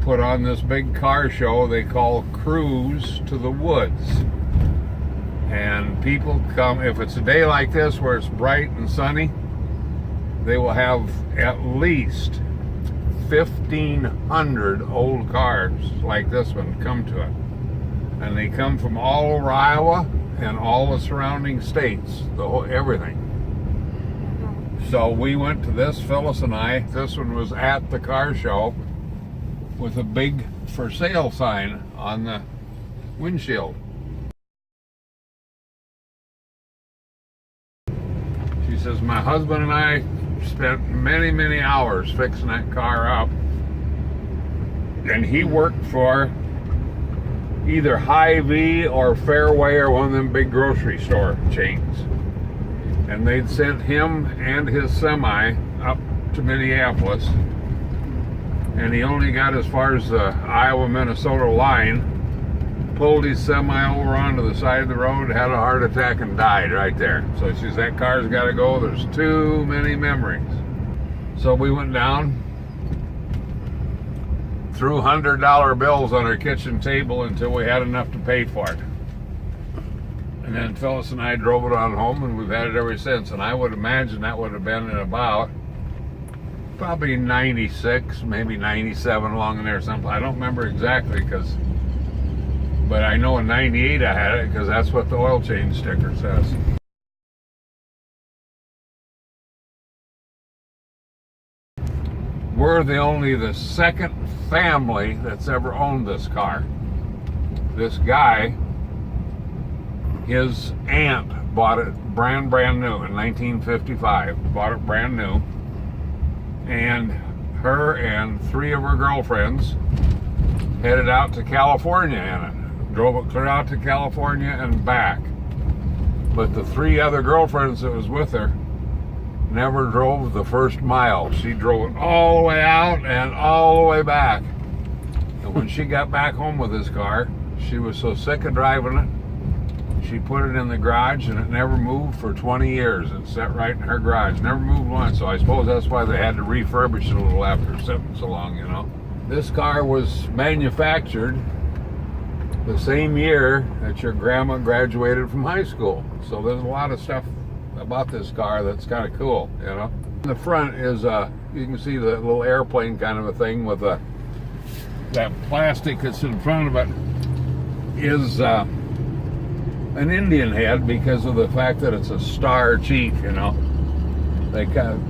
put on this big car show they call Cruise to the Woods. And people come, if it's a day like this where it's bright and sunny, they will have at least 1,500 old cars like this one come to it. And they come from all over Iowa and all the surrounding states, everything. So we went to this, Phyllis and I. This one was at the car show with a big for sale sign on the windshield. She says, my husband and I spent many, many hours fixing that car up. And he worked for either Hy-Vee or Fairway or one of them big grocery store chains. And they'd sent him and his semi up to Minneapolis. And he only got as far as the Iowa-Minnesota line, pulled his semi over onto the side of the road, had a heart attack, and died right there. So she says, that car's got to go. There's too many memories. So we went down, threw $100 bills on our kitchen table until we had enough to pay for it. And then Phyllis and I drove it on home, and we've had it ever since. And I would imagine that would have been in about probably 96, maybe 97, along in there something. I don't remember exactly, but I know in 98 I had it because that's what the oil change sticker says. We're only the second family that's ever owned this car. This guy, his aunt bought it brand new in 1955. Bought it brand new. And her and 3 of her girlfriends headed out to California in it. Drove it clear out to California and back. But the 3 other girlfriends that was with her never drove the first mile. She drove it all the way out and all the way back. And when she got back home with this car, she was so sick of driving it, she put it in the garage, and it never moved for 20 years. It sat right in her garage, never moved once. So I suppose that's why they had to refurbish it a little after sitting so long, you know. This car was manufactured the same year that your grandma graduated from high school. So there's a lot of stuff about this car that's kind of cool, you know. In the front is, you can see the little airplane kind of a thing with that plastic that's in front of it is an Indian head because of the fact that it's a star chief, you know.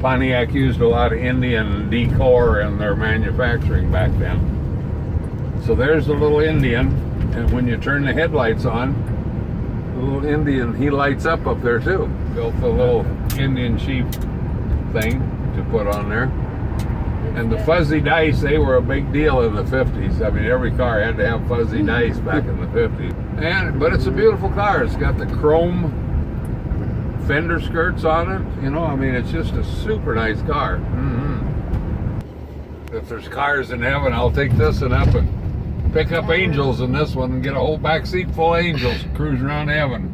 Pontiac used a lot of Indian decor in their manufacturing back then. So there's the little Indian, and when you turn the headlights on, the little Indian, he lights up there too. Built the little Indian chief thing to put on there. And the fuzzy dice, they were a big deal in the 50s. I mean, every car had to have fuzzy dice back in the 50s. But it's a beautiful car. It's got the chrome fender skirts on it. You know, I mean, it's just a super nice car. If there's cars in heaven, I'll take this one up and pick up angels in this one and get a whole back seat full of angels cruising around heaven.